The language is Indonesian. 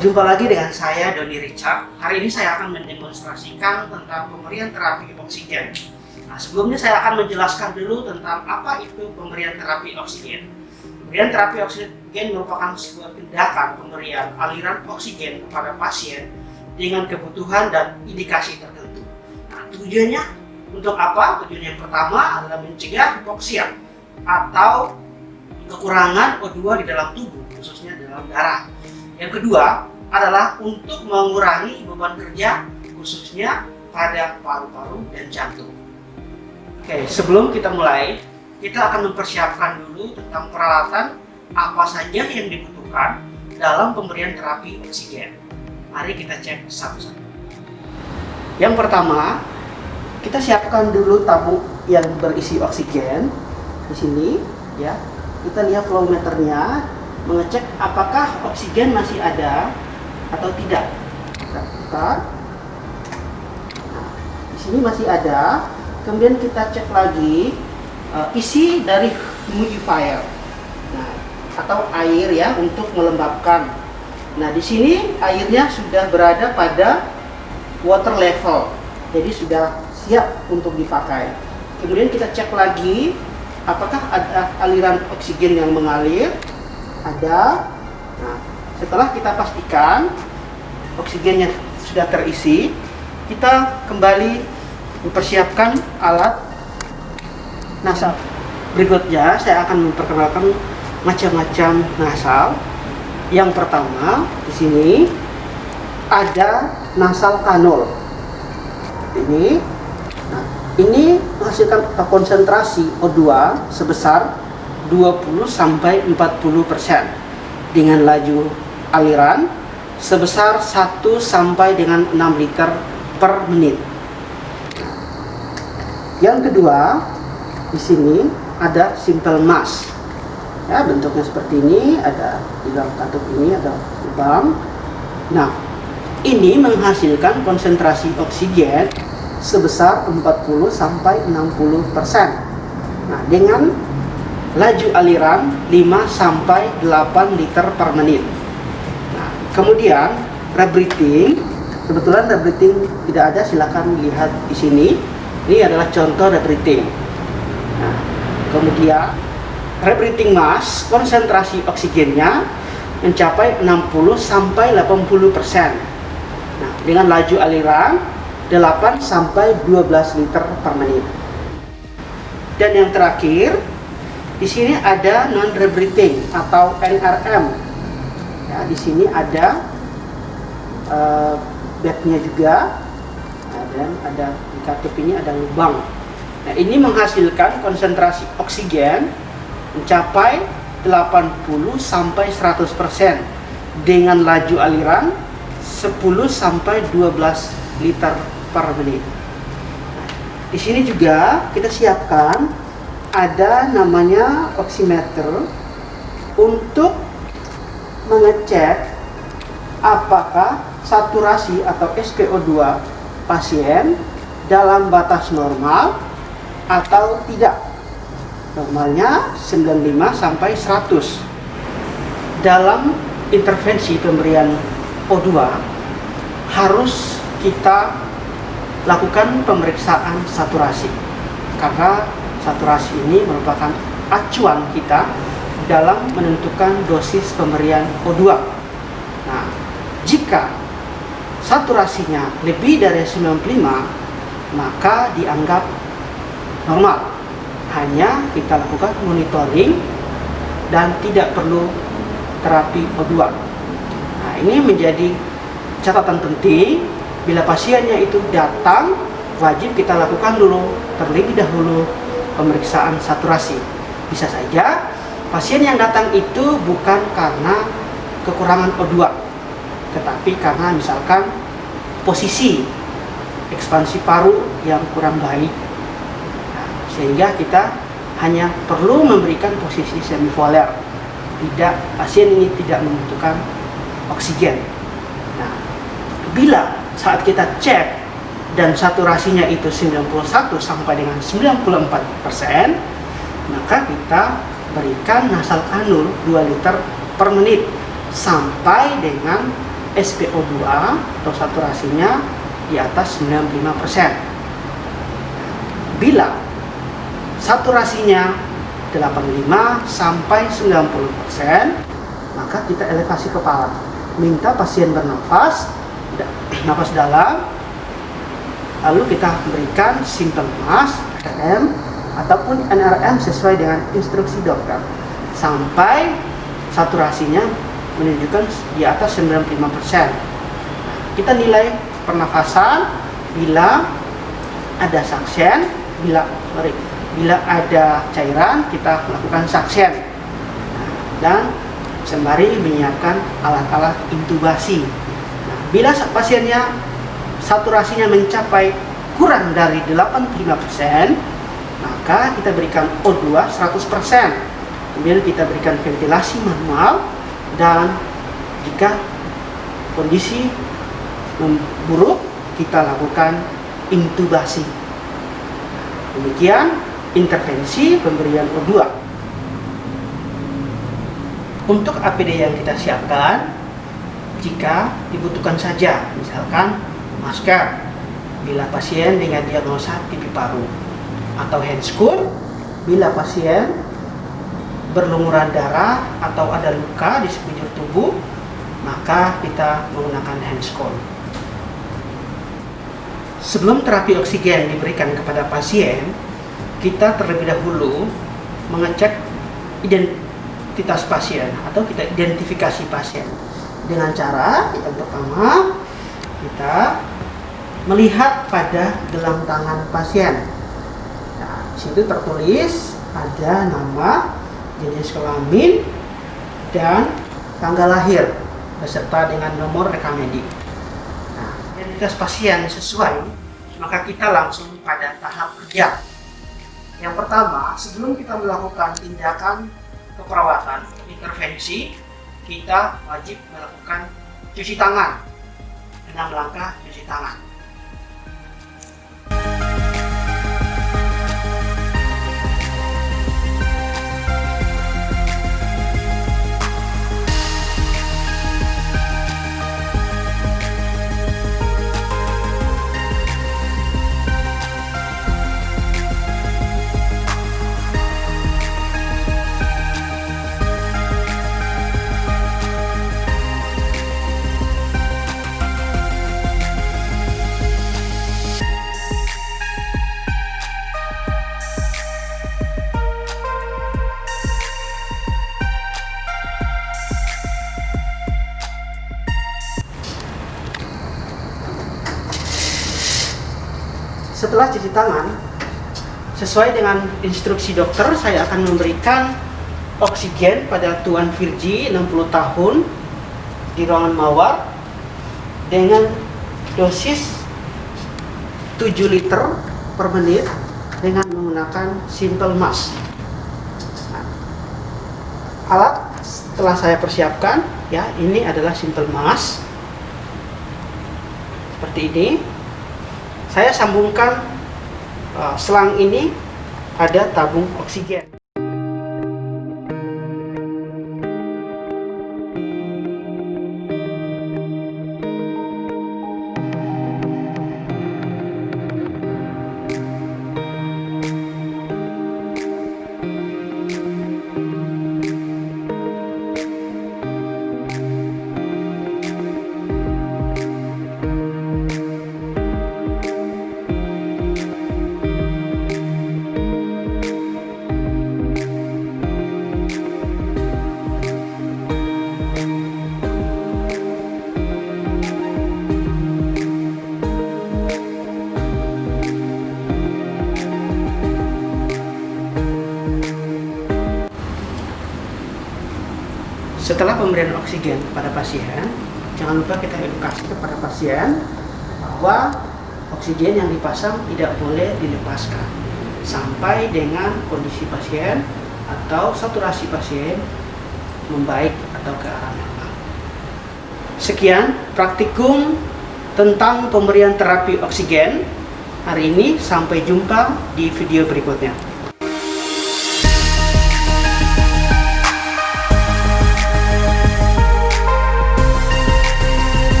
Berjumpa lagi dengan saya, Doni Richard. Hari ini saya akan mendemonstrasikan tentang pemberian terapi oksigen. Nah, sebelumnya saya akan menjelaskan dulu tentang apa itu pemberian terapi oksigen. Pemberian terapi oksigen merupakan sebuah tindakan pemberian aliran oksigen kepada pasien dengan kebutuhan dan indikasi tertentu. Nah, tujuannya untuk apa? Tujuan yang pertama adalah mencegah hipoksia atau kekurangan O2 di dalam tubuh, khususnya dalam darah. Yang kedua adalah untuk mengurangi beban kerja khususnya pada paru-paru dan jantung. Oke, sebelum kita mulai, kita akan mempersiapkan dulu tentang peralatan apa saja yang dibutuhkan dalam pemberian terapi oksigen. Mari kita cek satu-satu. Yang pertama, kita siapkan dulu tabung yang berisi oksigen. Di sini, ya, kita lihat flow meternya, mengecek apakah oksigen masih ada atau tidak. Kita buka. Nah, di sini masih ada. Kemudian kita cek lagi isi dari humidifier, nah, atau air ya untuk melembabkan. Nah, di sini airnya sudah berada pada water level, jadi sudah siap untuk dipakai. Kemudian kita cek lagi apakah ada aliran oksigen yang mengalir. Ada. Nah, setelah kita pastikan oksigennya sudah terisi, kita kembali mempersiapkan alat nasal. Berikutnya saya akan memperkenalkan macam-macam nasal. Yang pertama di sini ada nasal kanul. Ini, nah, ini menghasilkan konsentrasi O2 sebesar 20-40% dengan laju aliran sebesar 1 sampai dengan 6 liter per menit. Yang kedua, di sini ada simple mask. Ya, bentuknya seperti ini, ada di dalam katup ini ada lubang. Nah, ini menghasilkan konsentrasi oksigen sebesar 40 sampai 60%. Nah, dengan laju aliran 5 sampai 8 liter per menit. Nah, kemudian rebreathing, kebetulan rebreathing tidak ada, silakan lihat di sini. Ini adalah contoh rebreathing. Nah, kemudian rebreathing mask, konsentrasi oksigennya mencapai 60 sampai 80%. Nah, dengan laju aliran 8 sampai 12 liter per menit. Dan yang terakhir, di sini ada non-rebreathing atau NRM. Ya, di sini ada bednya juga, nah, dan ada di katup ini ada lubang. Nah, ini menghasilkan konsentrasi oksigen mencapai 80 sampai 100% dengan laju aliran 10 sampai 12 liter per menit. Nah, di sini juga kita siapkan ada namanya oximeter untuk mengecek apakah saturasi atau SpO2 pasien dalam batas normal atau tidak. Normalnya 95 sampai 100. Dalam intervensi pemberian O2 harus kita lakukan pemeriksaan saturasi, karena saturasi ini merupakan acuan kita dalam menentukan dosis pemberian O2. Nah, jika saturasinya lebih dari 95, maka dianggap normal. Hanya kita lakukan monitoring dan tidak perlu terapi O2. Nah, ini menjadi catatan penting. Bila pasiennya itu datang, wajib kita lakukan dulu terlebih dahulu pemeriksaan saturasi. Bisa saja pasien yang datang itu bukan karena kekurangan O2, tetapi karena misalkan posisi ekspansi paru yang kurang baik. Nah, sehingga kita hanya perlu memberikan posisi semivoler. Tidak, pasien ini tidak membutuhkan oksigen. Nah, bila saat kita cek dan saturasinya itu 91 sampai dengan 94%, maka kita berikan nasal kanul 2 liter per menit sampai dengan SpO2 atau saturasinya di atas 95%. Bila saturasinya 85 sampai 90%, maka kita elevasi kepala. Minta pasien bernafas, nafas dalam, lalu kita berikan simple mask, RM, ataupun NRM sesuai dengan instruksi dokter, sampai saturasinya menunjukkan di atas 95%. Kita nilai pernafasan, bila ada suction, bila ada cairan, kita lakukan suction, dan sembari menyiapkan alat-alat intubasi. Bila pasiennya saturasinya mencapai kurang dari 85%, maka kita berikan O2 100%. Kemudian kita berikan ventilasi manual, dan jika kondisi memburuk, kita lakukan intubasi. Demikian intervensi pemberian O2. Untuk APD yang kita siapkan, jika dibutuhkan saja, misalkan masker bila pasien dengan diagnosa TB paru, atau handscoon bila pasien berlumuran darah atau ada luka di sekujur tubuh, maka kita menggunakan handscoon. Sebelum terapi oksigen diberikan kepada pasien, kita terlebih dahulu mengecek identitas pasien atau kita identifikasi pasien dengan cara yang pertama, kita melihat pada gelang tangan pasien. Nah, di situ tertulis ada nama, jenis kelamin, dan tanggal lahir beserta dengan nomor rekam medik. Nah, identitas pasien sesuai, maka kita langsung pada tahap kerja. Yang pertama, sebelum kita melakukan tindakan keperawatan, intervensi, kita wajib melakukan cuci tangan. 6 langkah cuci tangan. Setelah cuci tangan, sesuai dengan instruksi dokter, saya akan memberikan oksigen pada Tuan Virgi 60 tahun di ruangan mawar dengan dosis 7 liter per menit dengan menggunakan simple mask. Nah, alat telah saya persiapkan, ya, ini adalah simple mask seperti ini. Saya sambungkan selang ini pada tabung oksigen. Setelah pemberian oksigen kepada pasien, jangan lupa kita edukasi kepada pasien bahwa oksigen yang dipasang tidak boleh dilepaskan sampai dengan kondisi pasien atau saturasi pasien membaik atau ke arah normal. Sekian praktikum tentang pemberian terapi oksigen hari ini. Sampai jumpa di video berikutnya.